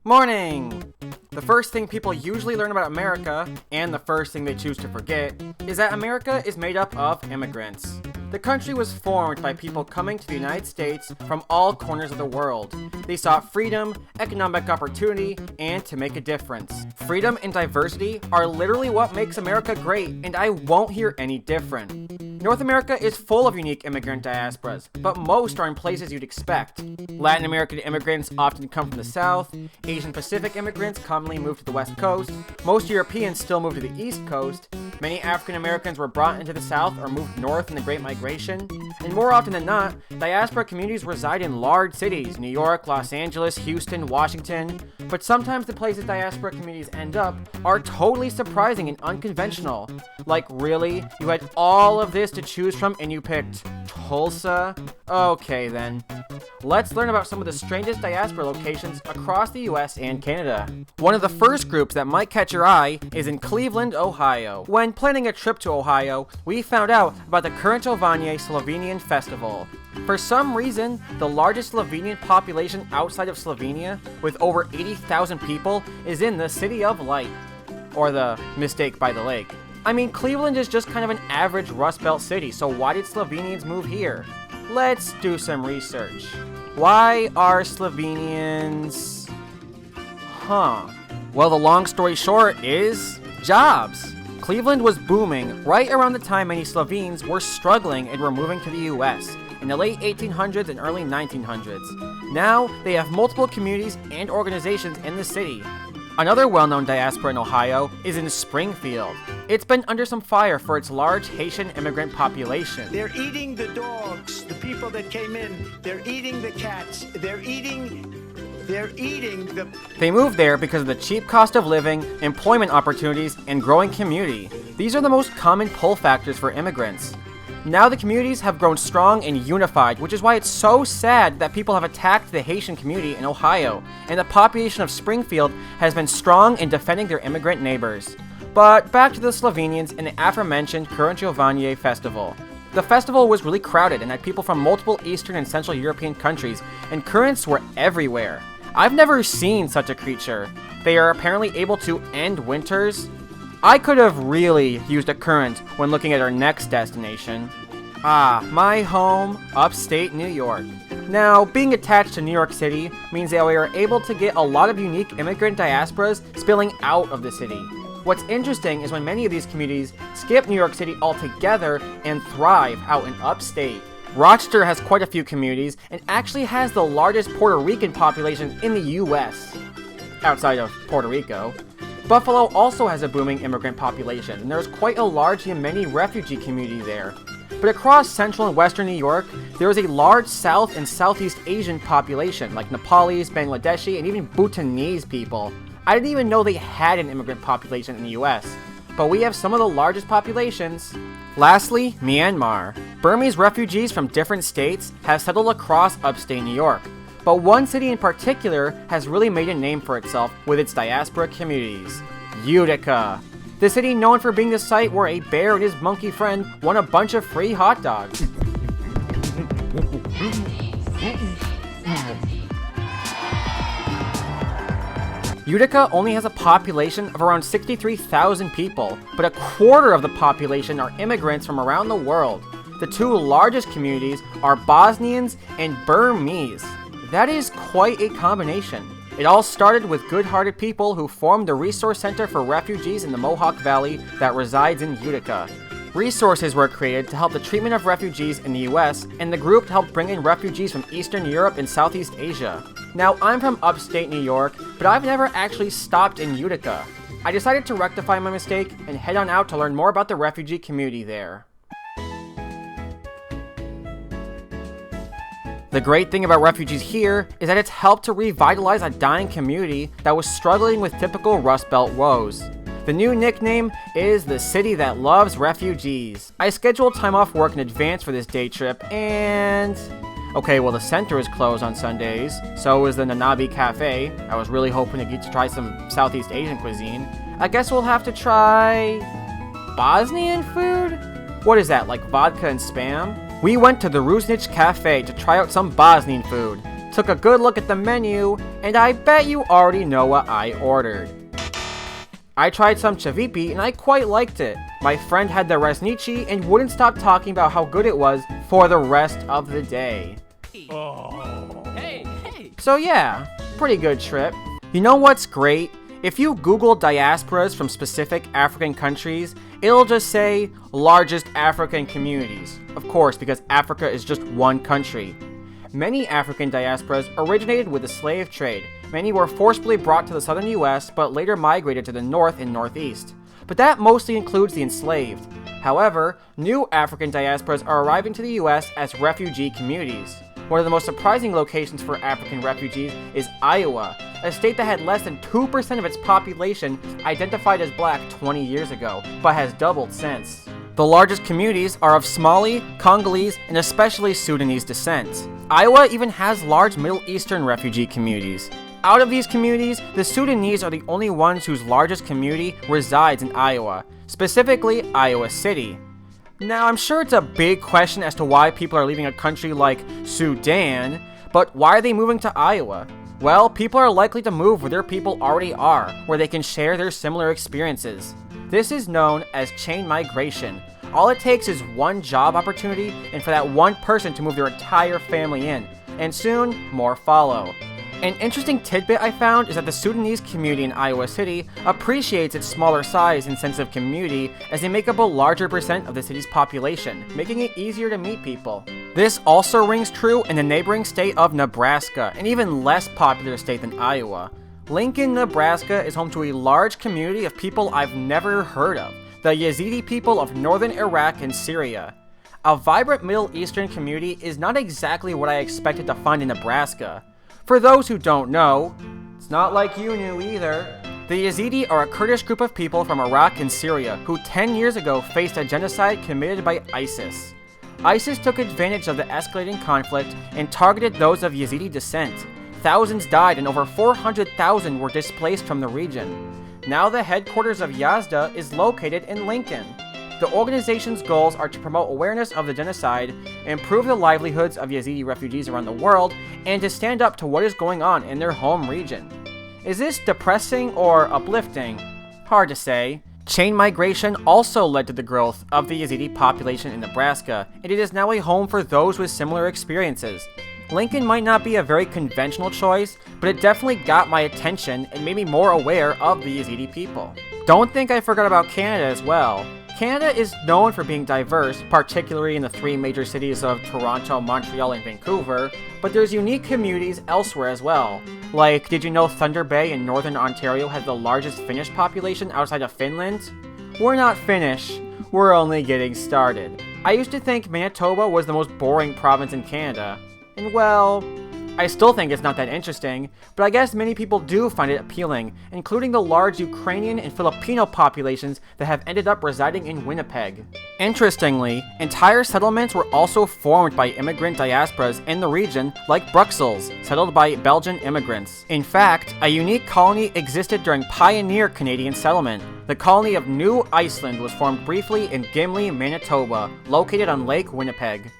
Morning! The first thing people usually learn about America, and the first thing they choose to forget, is that America is made up of immigrants. The country was formed by people coming to the United States from all corners of the world. They sought freedom, economic opportunity, and to make a difference. Freedom and diversity are literally what makes America great, and I won't hear any different. North America is full of unique immigrant diasporas, but most are in places you'd expect. Latin American immigrants often come from the South, Asian Pacific immigrants commonly move to the West Coast, most Europeans still move to the East Coast, many African Americans were brought into the South or moved north in the Great Migration, and more often than not, diaspora communities reside in large cities, New York, Los Angeles, Houston, Washington, but sometimes the places diaspora communities end up are totally surprising and unconventional. Like, really? You had all of this to choose from and you picked Tulsa? Okay then. Let's learn about some of the strangest diaspora locations across the US and Canada. One of the first groups that might catch your eye is in Cleveland, Ohio. When planning a trip to Ohio, we found out about the Tóejam Slovenian Festival. For some reason, the largest Slovenian population outside of Slovenia, with over 80,000 people, is in the City of Light. Or the Mistake by the Lake. I mean, Cleveland is just kind of an average Rust Belt city, so why did Slovenians move here? Let's do some research. Why are Slovenians... Well, the long story short is... jobs! Cleveland was booming right around the time many Slovenes were struggling and were moving to the US, in the late 1800s and early 1900s. Now, they have multiple communities and organizations in the city. Another well-known diaspora in Ohio is in Springfield. It's been under some fire for its large Haitian immigrant population. They're eating the dogs, the people that came in. They're eating the cats. They're eating the... They moved there because of the cheap cost of living, employment opportunities, and growing community. These are the most common pull factors for immigrants. Now the communities have grown strong and unified, which is why it's so sad that people have attacked the Haitian community in Ohio, and the population of Springfield has been strong in defending their immigrant neighbors. But back to the Slovenians and the aforementioned Tóejam Festival. The festival was really crowded and had people from multiple Eastern and Central European countries, and currents were everywhere. I've never seen such a creature. They are apparently able to end winters. I could have really used a current when looking at our next destination. My home, upstate New York. Now, being attached to New York City means that we are able to get a lot of unique immigrant diasporas spilling out of the city. What's interesting is when many of these communities skip New York City altogether and thrive out in upstate. Rochester has quite a few communities and actually has the largest Puerto Rican population in the US, outside of Puerto Rico. Buffalo also has a booming immigrant population, and there's quite a large Yemeni refugee community there. But across central and western New York, there is a large South and Southeast Asian population, like Nepalese, Bangladeshi, and even Bhutanese people. I didn't even know they had an immigrant population in the US, but we have some of the largest populations. Lastly, Myanmar. Burmese refugees from different states have settled across upstate New York. But one city in particular has really made a name for itself with its diaspora communities. Utica. The city known for being the site where a bear and his monkey friend won a bunch of free hot dogs. Utica only has a population of around 63,000 people, but a quarter of the population are immigrants from around the world. The two largest communities are Bosnians and Burmese. That is quite a combination. It all started with good-hearted people who formed the Resource Center for Refugees in the Mohawk Valley that resides in Utica. Resources were created to help the treatment of refugees in the US, and the group helped bring in refugees from Eastern Europe and Southeast Asia. Now, I'm from upstate New York, but I've never actually stopped in Utica. I decided to rectify my mistake and head on out to learn more about the refugee community there. The great thing about refugees here is that it's helped to revitalize a dying community that was struggling with typical Rust Belt woes. The new nickname is the City That Loves Refugees. I scheduled time off work in advance for this day trip, and... okay, well, the center is closed on Sundays, so is the Nanabi Cafe. I was really hoping to get to try some Southeast Asian cuisine. I guess we'll have to try... Bosnian food? What is that, like vodka and Spam? We went to the Rusnich Cafe to try out some Bosnian food. took a good look at the menu, and I bet you already know what I ordered. I tried some cevipi and I quite liked it. My friend had the resnici and wouldn't stop talking about how good it was for the rest of the day. So yeah, pretty good trip. You know what's great? If you Google diasporas from specific African countries, it'll just say largest African communities. Of course, because Africa is just one country. Many African diasporas originated with the slave trade. Many were forcibly brought to the southern US, but later migrated to the north and northeast. But that mostly includes the enslaved. However, new African diasporas are arriving to the US as refugee communities. One of the most surprising locations for African refugees is Iowa, a state that had less than 2% of its population identified as black 20 years ago, but has doubled since. The largest communities are of Somali, Congolese, and especially Sudanese descent. Iowa even has large Middle Eastern refugee communities. Out of these communities, the Sudanese are the only ones whose largest community resides in Iowa, specifically Iowa City. Now, I'm sure it's a big question as to why people are leaving a country like Sudan, but why are they moving to Iowa? Well, people are likely to move where their people already are, where they can share their similar experiences. This is known as chain migration. All it takes is one job opportunity and for that one person to move their entire family in, and soon, more follow. An interesting tidbit I found is that the Sudanese community in Iowa City appreciates its smaller size and sense of community as they make up a larger percent of the city's population, making it easier to meet people. This also rings true in the neighboring state of Nebraska, an even less popular state than Iowa. Lincoln, Nebraska is home to a large community of people I've never heard of, the Yazidi people of northern Iraq and Syria. A vibrant Middle Eastern community is not exactly what I expected to find in Nebraska. For those who don't know, it's not like you knew either. The Yazidi are a Kurdish group of people from Iraq and Syria who 10 years ago faced a genocide committed by ISIS. ISIS took advantage of the escalating conflict and targeted those of Yazidi descent. Thousands died and over 400,000 were displaced from the region. Now the headquarters of Yazda is located in Lincoln. The organization's goals are to promote awareness of the genocide, improve the livelihoods of Yazidi refugees around the world, and to stand up to what is going on in their home region. Is this depressing or uplifting? Hard to say. Chain migration also led to the growth of the Yazidi population in Nebraska, and it is now a home for those with similar experiences. Lincoln might not be a very conventional choice, but it definitely got my attention and made me more aware of the Yazidi people. Don't think I forgot about Canada as well. Canada is known for being diverse, particularly in the three major cities of Toronto, Montreal, and Vancouver, but there's unique communities elsewhere as well. Like, did you know Thunder Bay in northern Ontario has the largest Finnish population outside of Finland? We're not Finnish, we're only getting started. I used to think Manitoba was the most boring province in Canada, and well, I still think it's not that interesting, but I guess many people do find it appealing, including the large Ukrainian and Filipino populations that have ended up residing in Winnipeg. Interestingly, entire settlements were also formed by immigrant diasporas in the region, like Bruxelles, settled by Belgian immigrants. In fact, a unique colony existed during pioneer Canadian settlement. The colony of New Iceland was formed briefly in Gimli, Manitoba, located on Lake Winnipeg.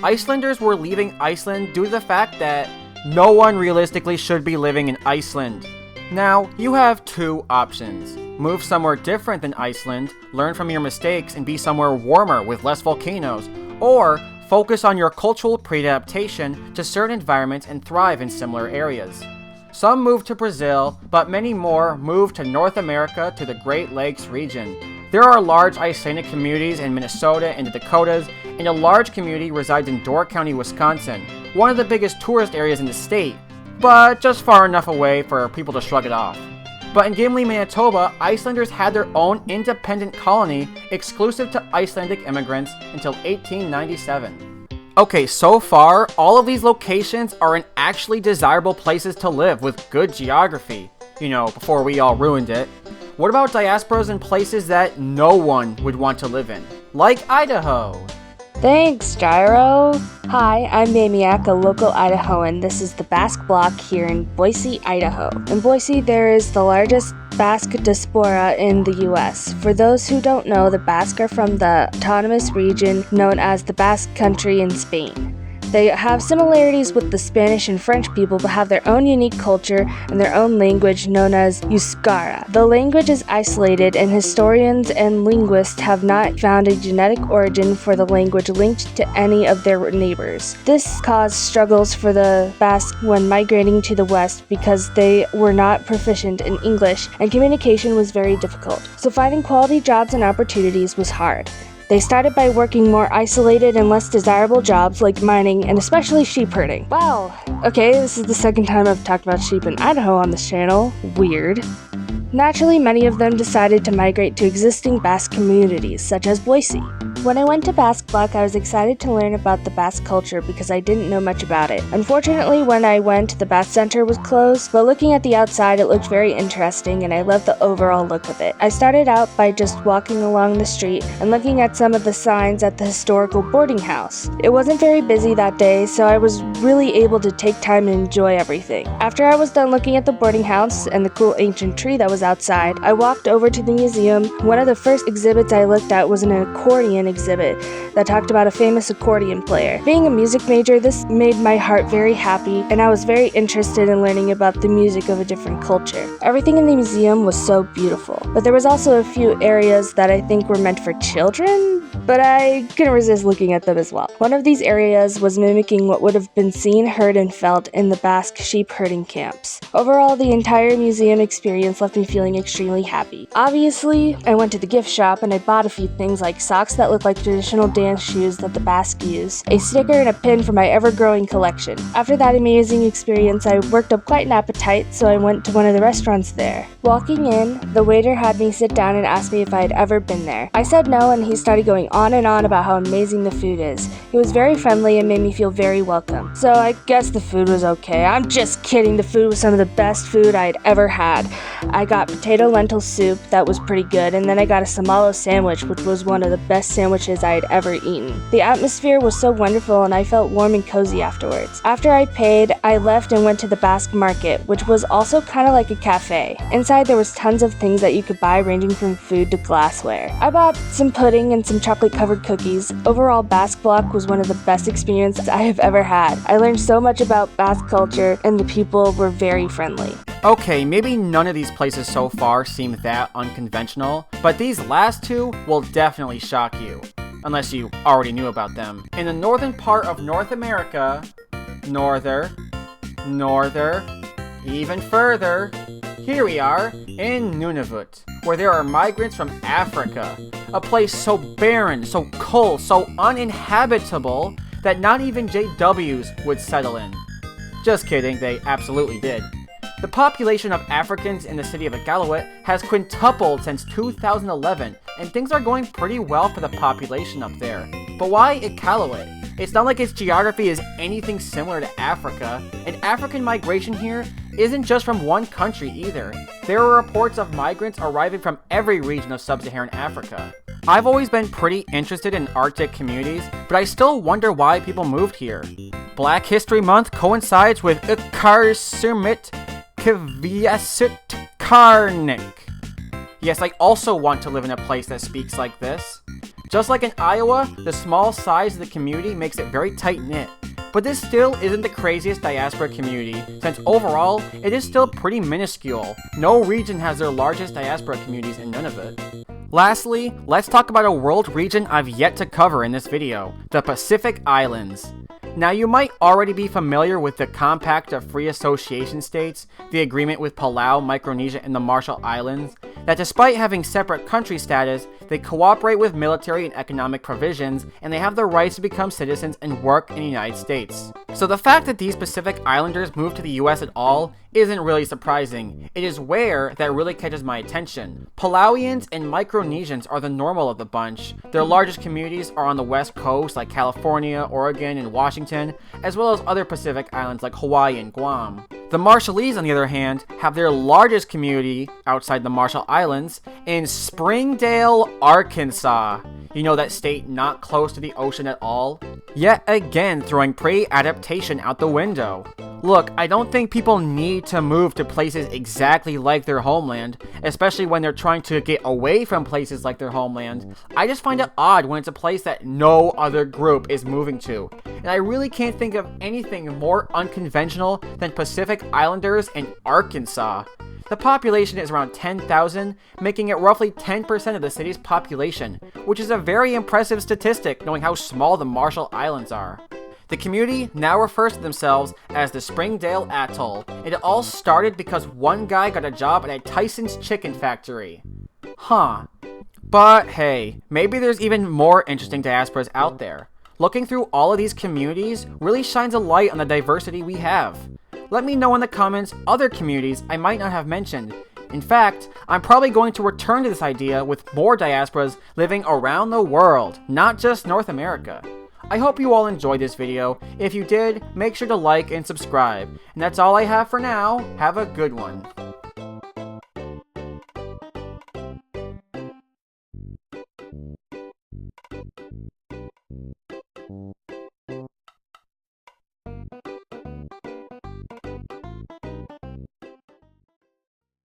Icelanders were leaving Iceland due to the fact that no one realistically should be living in Iceland. Now, you have two options. Move somewhere different than Iceland, learn from your mistakes, and be somewhere warmer with less volcanoes, or focus on your cultural pre-adaptation to certain environments and thrive in similar areas. Some moved to Brazil, but many more moved to North America to the Great Lakes region. There are large Icelandic communities in Minnesota and the Dakotas, and a large community resides in Door County, Wisconsin, one of the biggest tourist areas in the state, but just far enough away for people to shrug it off. But in Gimli, Manitoba, Icelanders had their own independent colony exclusive to Icelandic immigrants until 1897. Okay, so far, all of these locations are in actually desirable places to live with good geography. You know, before we all ruined it. What about diasporas in places that no one would want to live in? Like Idaho. Thanks, Gyro. Hi, I'm Mamiak, a local Idahoan. This is the Basque block here in Boise, Idaho. In Boise, there is the largest Basque diaspora in the U.S. For those who don't know, the Basque are from the autonomous region known as the Basque Country in Spain. They have similarities with the Spanish and French people, but have their own unique culture and their own language known as Euskara. The language is isolated, and historians and linguists have not found a genetic origin for the language linked to any of their neighbors. This caused struggles for the Basque when migrating to the West because they were not proficient in English and communication was very difficult. So finding quality jobs and opportunities was hard. They started by working more isolated and less desirable jobs like mining and especially sheep herding. Wow! Okay, this is the second time I've talked about sheep in Idaho on this channel. Weird. Naturally, many of them decided to migrate to existing Basque communities, such as Boise. When I went to Basque Block, I was excited to learn about the Basque culture because I didn't know much about it. Unfortunately, when I went, the Basque Center was closed, but looking at the outside, it looked very interesting and I loved the overall look of it. I started out by just walking along the street and looking at some of the signs at the historical boarding house. It wasn't very busy that day, so I was really able to take time and enjoy everything. After I was done looking at the boarding house and the cool ancient tree that was outside, I walked over to the museum. One of the first exhibits I looked at was an accordion exhibit that talked about a famous accordion player. Being a music major, this made my heart very happy, and I was very interested in learning about the music of a different culture. Everything in the museum was so beautiful, but there was also a few areas that I think were meant for children, but I couldn't resist looking at them as well. One of these areas was mimicking what would have been seen, heard, and felt in the Basque sheep herding camps. Overall, the entire museum experience left me feeling extremely happy. Obviously, I went to the gift shop and I bought a few things like socks that look like traditional dance shoes that the Basque use, a sticker, and a pin for my ever-growing collection. After that amazing experience, I worked up quite an appetite, so I went to one of the restaurants there. Walking in, the waiter had me sit down and asked me if I had ever been there. I said no, and he started going on and on about how amazing the food is. He was very friendly and made me feel very welcome. So I guess the food was okay. I'm just kidding, the food was some of the best food I had ever had. I got potato lentil soup that was pretty good, and then I got a samalo sandwich, which was one of the best sandwiches I had ever eaten. The atmosphere was so wonderful and I felt warm and cozy afterwards. After I paid, I left and went to the Basque market, which was also kind of like a cafe. Inside there was tons of things that you could buy, ranging from food to glassware. I bought some pudding and some chocolate covered cookies. Overall, Basque Block was one of the best experiences I have ever had. I learned so much about Basque culture and the people were very friendly. Okay, maybe none of these places so far seem that unconventional, but these last two will definitely shock you, unless you already knew about them. In the northern part of North America, norther, even further, here we are in Nunavut, where there are migrants from Africa, a place so barren, so cold, so uninhabitable that not even JWs would settle in. Just kidding, they absolutely did. The population of Africans in the city of Iqaluit has quintupled since 2011, and things are going pretty well for the population up there. But why Iqaluit? It's not like its geography is anything similar to Africa, and African migration here isn't just from one country either. There are reports of migrants arriving from every region of sub-Saharan Africa. I've always been pretty interested in Arctic communities, but I still wonder why people moved here. Black History Month coincides with Ukarsumit Kviasut Karnik. Yes, I also want to live in a place that speaks like this. Just like in Iowa, the small size of the community makes it very tight-knit. But this still isn't the craziest diaspora community, since overall, it is still pretty minuscule. No region has their largest diaspora communities in Nunavut. Lastly, let's talk about a world region I've yet to cover in this video, the Pacific Islands. Now, you might already be familiar with the Compact of Free Association States, the agreement with Palau, Micronesia, and the Marshall Islands, that despite having separate country status, they cooperate with military and economic provisions, and they have the rights to become citizens and work in the United States. So the fact that these Pacific Islanders moved to the US at all isn't really surprising. It is where that really catches my attention. Palauians and Micronesians are the normal of the bunch. Their largest communities are on the west coast like California, Oregon, and Washington, as well as other Pacific islands like Hawaii and Guam. The Marshallese, on the other hand, have their largest community outside the Marshall Islands in Springdale, Arkansas. You know, that state not close to the ocean at all? Yet again, throwing pre-adaptation out the window. Look, I don't think people need to move to places exactly like their homeland, especially when they're trying to get away from places like their homeland. I just find it odd when it's a place that no other group is moving to, and I really can't think of anything more unconventional than Pacific Islanders in Arkansas. The population is around 10,000, making it roughly 10% of the city's population, which is a very impressive statistic knowing how small the Marshall Islands are. The community now refers to themselves as the Springdale Atoll, and it all started because one guy got a job at a Tyson's chicken factory. Huh. But hey, maybe there's even more interesting diasporas out there. Looking through all of these communities really shines a light on the diversity we have. Let me know in the comments other communities I might not have mentioned. In fact, I'm probably going to return to this idea with more diasporas living around the world, not just North America. I hope you all enjoyed this video. If you did, make sure to like and subscribe. And that's all I have for now. Have a good one.